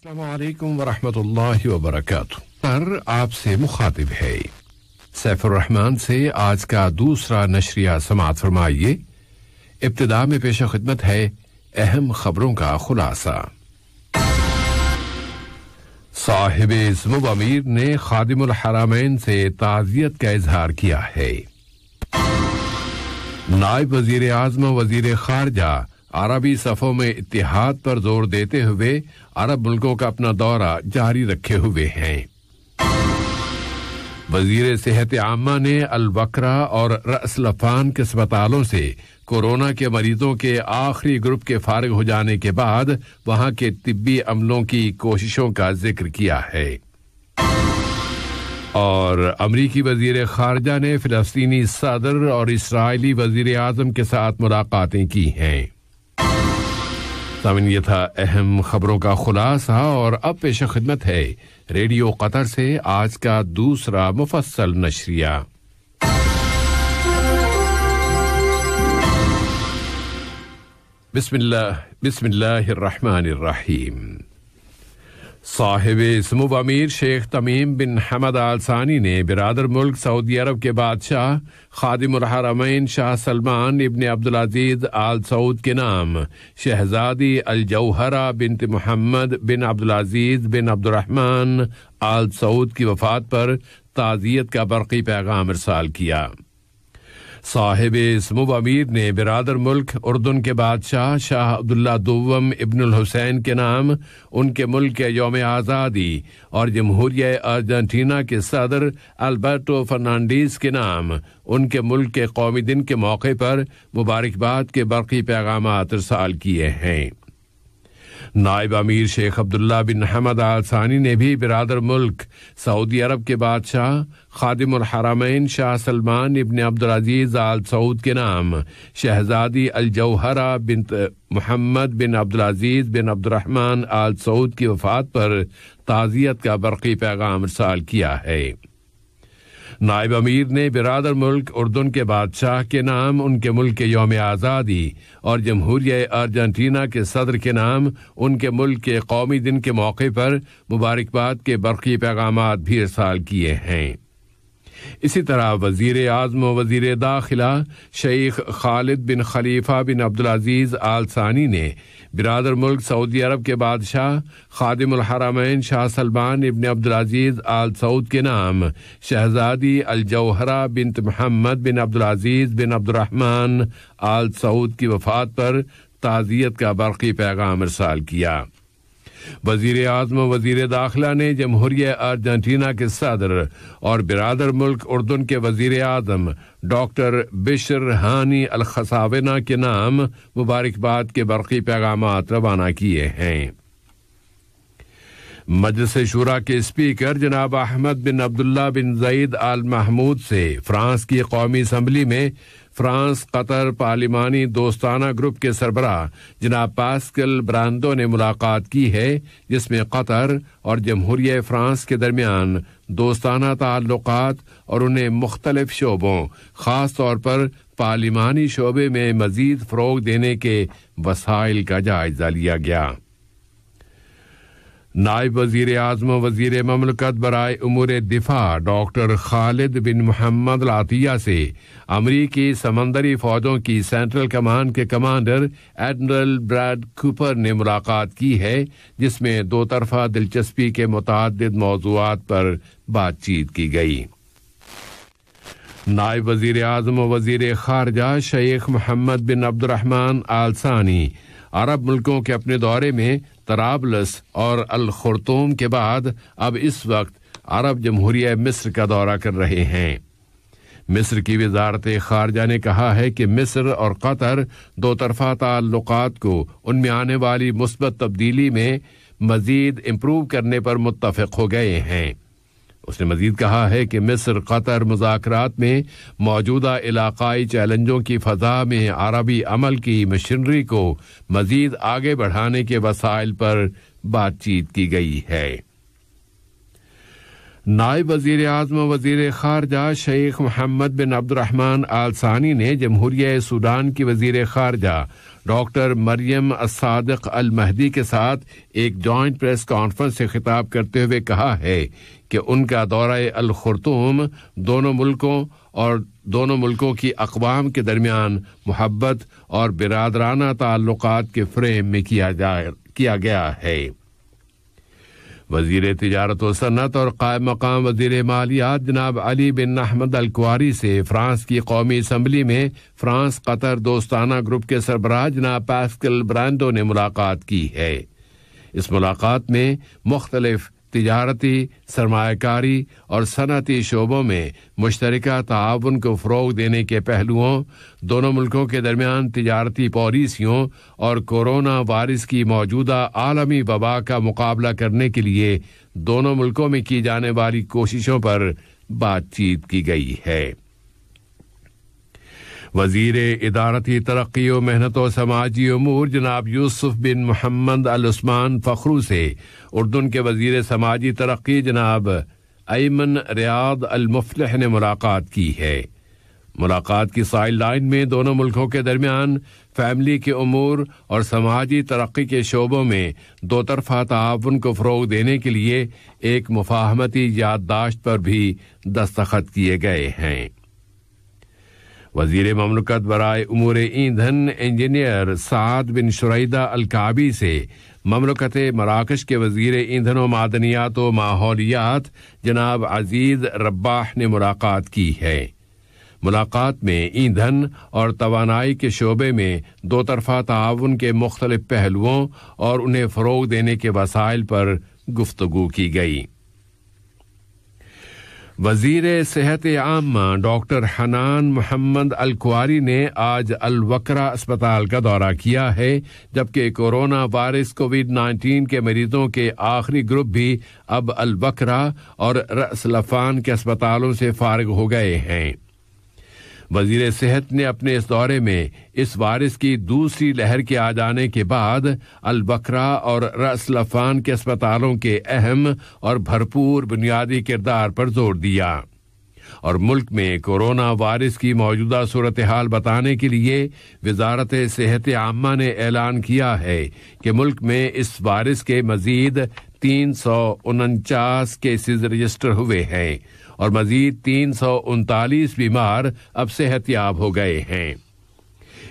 السلام علیکم ورحمۃ اللہ وبرکاتہ پر آپ سے مخاطب ہے سیف الرحمن سے آج کا دوسرا نشریہ سماعت فرمائیے۔ ابتدا میں پیش خدمت ہے اہم خبروں کا خلاصہ۔ صاحب ذمو امیر نے خادم الحرمین سے تعزیت کا اظہار کیا ہے۔ نائب وزیر اعظم و وزیر خارجہ عربی صفوں میں اتحاد پر زور دیتے ہوئے عرب ملکوں کا اپنا دورہ جاری رکھے ہوئے ہیں۔ وزیر صحت عامہ نے الوکرہ اور رأس لفان کے اسپتالوں سے کورونا کے مریضوں کے آخری گروپ کے فارغ ہو جانے کے بعد وہاں کے طبی عملوں کی کوششوں کا ذکر کیا ہے۔ اور امریکی وزیر خارجہ نے فلسطینی صدر اور اسرائیلی وزیر اعظم کے ساتھ ملاقاتیں کی ہیں۔ سامعین، یہ تھا اہم خبروں کا خلاصہ، اور اب پیش خدمت ہے ریڈیو قطر سے آج کا دوسرا مفصل نشریہ۔ بسم اللہ الرحمن الرحیم۔ صاحب ذمو امیر شیخ تمیم بن حمد آل ثانی نے برادر ملک سعودی عرب کے بادشاہ خادم الحرمین شاہ سلمان ابن عبدالعزیز آل سعود کے نام شہزادی الجوہرہ بنت محمد بن عبدالعزیز بن عبدالرحمن آل سعود کی وفات پر تعزیت کا برقی پیغام ارسال کیا۔ صاحب ذمو امیر نے برادر ملک اردن کے بادشاہ شاہ عبداللہ دوم ابن الحسین کے نام ان کے ملک کے یوم آزادی اور جمہوریہ ارجنٹینا کے صدر البرٹو فرنانڈیز کے نام ان کے ملک کے قومی دن کے موقع پر مبارکباد کے برقی پیغامات ارسال کیے ہیں۔ نائب امیر شیخ عبداللہ بن حمد آل ثانی نے بھی برادر ملک سعودی عرب کے بادشاہ خادم الحرمین شاہ سلمان ابن عبدالعزیز آل سعود کے نام شہزادی الجوہرہ بنت محمد بن عبدالعزیز بن عبدالرحمن آل سعود کی وفات پر تعزیت کا برقی پیغام ارسال کیا ہے۔ نائب امیر نے برادر ملک اردن کے بادشاہ کے نام ان کے ملک کے یوم آزادی اور جمہوریہ ارجنٹینا کے صدر کے نام ان کے ملک کے قومی دن کے موقع پر مبارکباد کے برقی پیغامات بھی ارسال کیے ہیں۔ اسی طرح وزیر اعظم و وزیر داخلہ شیخ خالد بن خلیفہ بن عبدالعزیز آل ثانی نے برادر ملک سعودی عرب کے بادشاہ خادم الحرمین شاہ سلمان ابن عبدالعزیز آل سعود کے نام شہزادی الجوہرہ بنت محمد بن عبدالعزیز بن عبدالرحمن آل سعود کی وفات پر تعزیت کا برقی پیغام ارسال کیا۔ وزیر اعظم و وزیر داخلہ نے جمہوریہ ارجنٹینا کے صدر اور برادر ملک اردن کے وزیر اعظم ڈاکٹر بشر ہانی الخصاونہ کے نام مبارکباد کے برقی پیغامات روانہ کیے ہیں۔ مجلس شورا کے اسپیکر جناب احمد بن عبداللہ بن زید آل محمود سے فرانس کی قومی اسمبلی میں فرانس قطر پارلیمانی دوستانہ گروپ کے سربراہ جناب پاسکل براندو نے ملاقات کی ہے، جس میں قطر اور جمہوریہ فرانس کے درمیان دوستانہ تعلقات اور انہیں مختلف شعبوں، خاص طور پر پارلیمانی شعبے میں مزید فروغ دینے کے وسائل کا جائزہ لیا گیا۔ نائب وزیر اعظم و وزیر مملکت برائے امور دفاع ڈاکٹر خالد بن محمد العطیہ سے امریکی سمندری فوجوں کی سینٹرل کمانڈ کے کمانڈر ایڈمرل بریڈ کوپر نے ملاقات کی ہے، جس میں دو طرفہ دلچسپی کے متعدد موضوعات پر بات چیت کی گئی۔ نائب وزیر اعظم و وزیر خارجہ شیخ محمد بن عبدالرحمن آل ثانی عرب ملکوں کے اپنے دورے میں طرابلس اور الخرطوم کے بعد اب اس وقت عرب جمہوریہ مصر کا دورہ کر رہے ہیں۔ مصر کی وزارت خارجہ نے کہا ہے کہ مصر اور قطر دو طرفہ تعلقات کو ان میں آنے والی مثبت تبدیلی میں مزید امپروو کرنے پر متفق ہو گئے ہیں۔ اس نے مزید کہا ہے کہ مصر قطر مذاکرات میں موجودہ علاقائی چیلنجوں کی فضا میں عربی عمل کی مشنری کو مزید آگے بڑھانے کے وسائل پر بات چیت کی گئی ہے۔ نائب وزیر اعظم و وزیر خارجہ شیخ محمد بن عبدالرحمن آل ثانی نے جمہوریہ سوڈان کی وزیر خارجہ ڈاکٹر مریم الصادق المہدی کے ساتھ ایک جوائنٹ پریس کانفرنس سے خطاب کرتے ہوئے کہا ہے کہ ان کا دورہ الخرطوم دونوں ملکوں کی اقوام کے درمیان محبت اور برادرانہ تعلقات کے فریم میں کیا گیا ہے۔ وزیر تجارت و صنعت اور قائم مقام وزیر مالیات جناب علی بن احمد الکواری سے فرانس کی قومی اسمبلی میں فرانس قطر دوستانہ گروپ کے سربراہ جناب پاسکل برانڈو نے ملاقات کی ہے۔ اس ملاقات میں مختلف تجارتی، سرمایہ کاری اور صنعتی شعبوں میں مشترکہ تعاون کو فروغ دینے کے پہلوؤں، دونوں ملکوں کے درمیان تجارتی پالیسیوں اور کورونا وائرس کی موجودہ عالمی وبا کا مقابلہ کرنے کے لیے دونوں ملکوں میں کی جانے والی کوششوں پر بات چیت کی گئی ہے۔ وزیر ادارتی ترقی و محنت و سماجی امور جناب یوسف بن محمد العثمان فخرو سے اردن کے وزیر سماجی ترقی جناب ایمن ریاض المفلح نے ملاقات کی ہے۔ ملاقات کی سائیڈ لائن میں دونوں ملکوں کے درمیان فیملی کے امور اور سماجی ترقی کے شعبوں میں دو طرفہ تعاون کو فروغ دینے کے لیے ایک مفاہمتی یادداشت پر بھی دستخط کیے گئے ہیں۔ وزیر مملکت برائے امور ایندھن انجینئر سعد بن شریدہ الکعبی سے مملکت مراکش کے وزیر ایندھن و معدنیات و ماحولیات جناب عزیز رباح نے ملاقات کی ہے۔ ملاقات میں ایندھن اور توانائی کے شعبے میں دو طرفہ تعاون کے مختلف پہلوؤں اور انہیں فروغ دینے کے وسائل پر گفتگو کی گئی۔ وزیر صحت عامہ ڈاکٹر حنان محمد الکواری نے آج الوکرا اسپتال کا دورہ کیا ہے، جبکہ کورونا وائرس کووڈ-19 کے مریضوں کے آخری گروپ بھی اب الوکرا اور رأس لفان کے اسپتالوں سے فارغ ہو گئے ہیں۔ وزیر صحت نے اپنے اس دورے میں اس وائرس کی دوسری لہر کے آ جانے کے بعد البکرا اور رأس لفان کے اسپتالوں کے اہم اور بھرپور بنیادی کردار پر زور دیا اور ملک میں کورونا وائرس کی موجودہ صورتحال بتانے کے لیے وزارت صحت عامہ نے اعلان کیا ہے کہ ملک میں اس وائرس کے مزید 349 کیسز رجسٹر ہوئے ہیں اور مزید 339 بیمار اب صحت یاب ہو گئے ہیں۔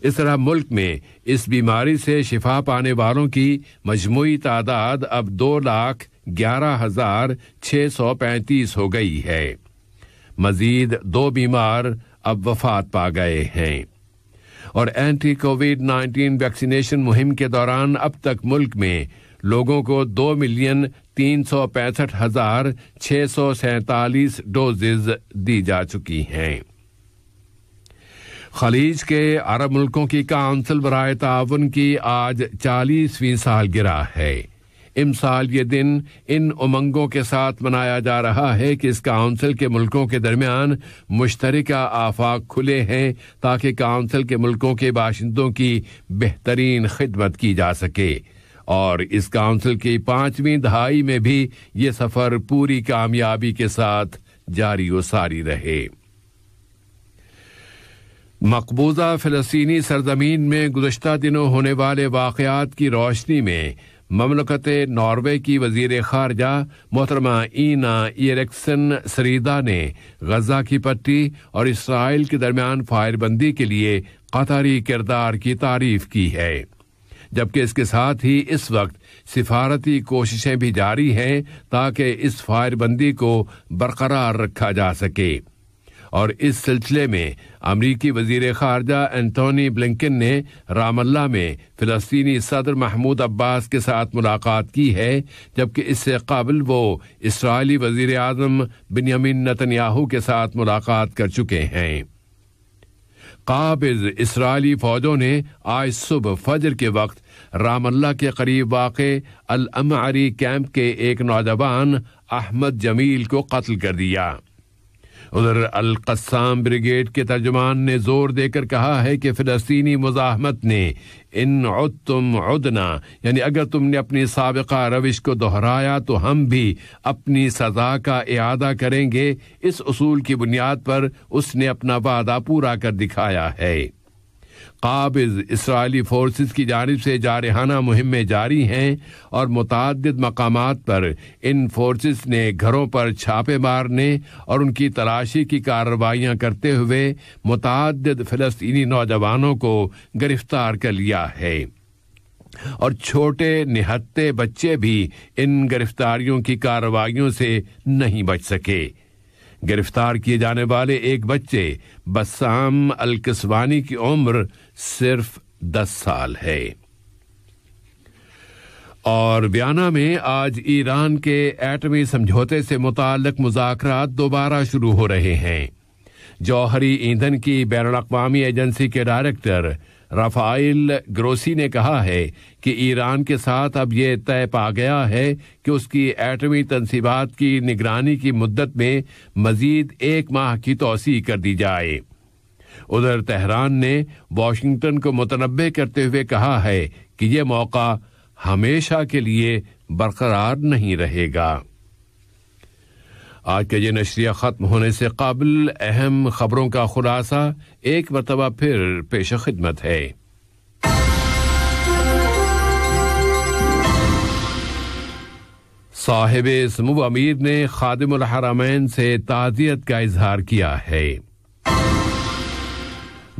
اس طرح ملک میں اس بیماری سے شفا پانے والوں کی مجموعی تعداد اب 2,11,635 ہو گئی ہے۔ مزید 2 بیمار اب وفات پا گئے ہیں اور اینٹی کووڈ-19 ویکسینیشن مہم کے دوران اب تک ملک میں لوگوں کو 2,63,647 ڈوزز دی جا چکی ہیں۔ خلیج کے عرب ملکوں کی کونسل برائے تعاون کی آج 40ویں سالگرہ ہے۔ امسال یہ دن ان امنگوں کے ساتھ منایا جا رہا ہے کہ اس کونسل کے ملکوں کے درمیان مشترکہ آفاق کھلے ہیں تاکہ کونسل کے ملکوں کے باشندوں کی بہترین خدمت کی جا سکے، اور اس کونسل کی 5ویں دہائی میں بھی یہ سفر پوری کامیابی کے ساتھ جاری و ساری رہے۔ مقبوضہ فلسطینی سرزمین میں گزشتہ دنوں ہونے والے واقعات کی روشنی میں مملکت ناروے کی وزیر خارجہ محترمہ اینا ایرکسن سریدا نے غزہ کی پٹی اور اسرائیل کے درمیان فائر بندی کے لیے قطری کردار کی تعریف کی ہے، جبکہ اس کے ساتھ ہی اس وقت سفارتی کوششیں بھی جاری ہیں تاکہ اس فائر بندی کو برقرار رکھا جا سکے، اور اس سلسلے میں امریکی وزیر خارجہ اینٹونی بلنکن نے رام اللہ میں فلسطینی صدر محمود عباس کے ساتھ ملاقات کی ہے، جبکہ اس سے قبل وہ اسرائیلی وزیر اعظم بنیامین نتنیاہو کے ساتھ ملاقات کر چکے ہیں۔ قابض اسرائیلی فوجوں نے آج صبح فجر کے وقت رام اللہ کے قریب واقع المعری کیمپ کے ایک نوجوان احمد جمیل کو قتل کر دیا۔ ادھر القسام بریگیڈ کے ترجمان نے زور دے کر کہا ہے کہ فلسطینی مزاحمت نے ان عدتم عدنا، یعنی اگر تم نے اپنی سابقہ روش کو دہرایا تو ہم بھی اپنی سزا کا اعادہ کریں گے، اس اصول کی بنیاد پر اس نے اپنا وعدہ پورا کر دکھایا ہے۔ قابض اسرائیلی فورسز کی جانب سے جارحانہ مہمیں جاری ہیں اور متعدد مقامات پر ان فورسز نے گھروں پر چھاپے مارنے اور ان کی تلاشی کی کارروائیاں کرتے ہوئے متعدد فلسطینی نوجوانوں کو گرفتار کر لیا ہے، اور چھوٹے نہتے بچے بھی ان گرفتاریوں کی کارروائیوں سے نہیں بچ سکے۔ گرفتار کیے جانے والے ایک بچے بسام الکسوانی کی عمر صرف 10 سال ہے۔ اور ویانا میں آج ایران کے ایٹمی سمجھوتے سے متعلق مذاکرات دوبارہ شروع ہو رہے ہیں۔ جوہری ایندھن کی بین الاقوامی ایجنسی کے ڈائریکٹر رافائل گروسی نے کہا ہے کہ ایران کے ساتھ اب یہ طے پا گیا ہے کہ اس کی ایٹمی تنصیبات کی نگرانی کی مدت میں مزید 1 ماہ کی توسیع کر دی جائے۔ ادھر تہران نے واشنگٹن کو متنبہ کرتے ہوئے کہا ہے کہ یہ موقع ہمیشہ کے لیے برقرار نہیں رہے گا۔ آج کا یہ نشریہ ختم ہونے سے قبل اہم خبروں کا خلاصہ ایک مرتبہ پھر پیش خدمت ہے۔ صاحب سمو امیر نے خادم الحرمین سے تعزیت کا اظہار کیا ہے۔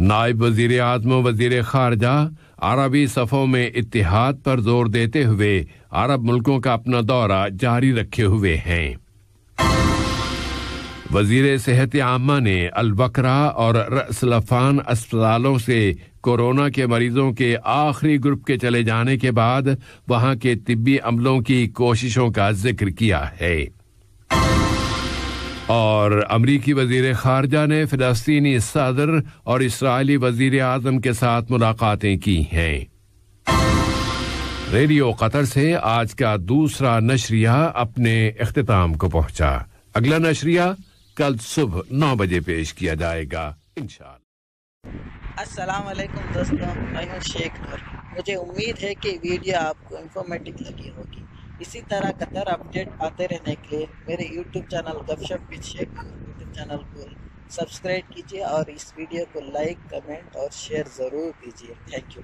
نائب وزیر اعظم و وزیر خارجہ عربی صفوں میں اتحاد پر زور دیتے ہوئے عرب ملکوں کا اپنا دورہ جاری رکھے ہوئے ہیں۔ وزیر صحت عامہ نے البقرہ اور رأس العفان اسپتالوں سے کورونا کے مریضوں کے آخری گروپ کے چلے جانے کے بعد وہاں کے طبی عملوں کی کوششوں کا ذکر کیا ہے۔ اور امریکی وزیر خارجہ نے فلسطینی صدر اور اسرائیلی وزیر اعظم کے ساتھ ملاقاتیں کی ہیں۔ ریڈیو قطر سے آج کا دوسرا نشریہ اپنے اختتام کو پہنچا۔ اگلا نشریہ کل صبح 9 بجے پیش کیا جائے گا انشاءاللہ۔ السلام علیکم دوستوں، میں ہوں شیخ نور۔ مجھے امید ہے کہ ویڈیو آپ کو انفارمیٹو لگی ہوگی۔ اسی طرح قطر اپڈیٹ آتے رہنے کے لیے میرے یوٹیوب چینل گپ ship with Sheikh Noor YouTube channel کو سبسکرائب کیجیے اور اس ویڈیو کو لائک، کمنٹ اور شیئر ضرور کیجیے۔ Thank you.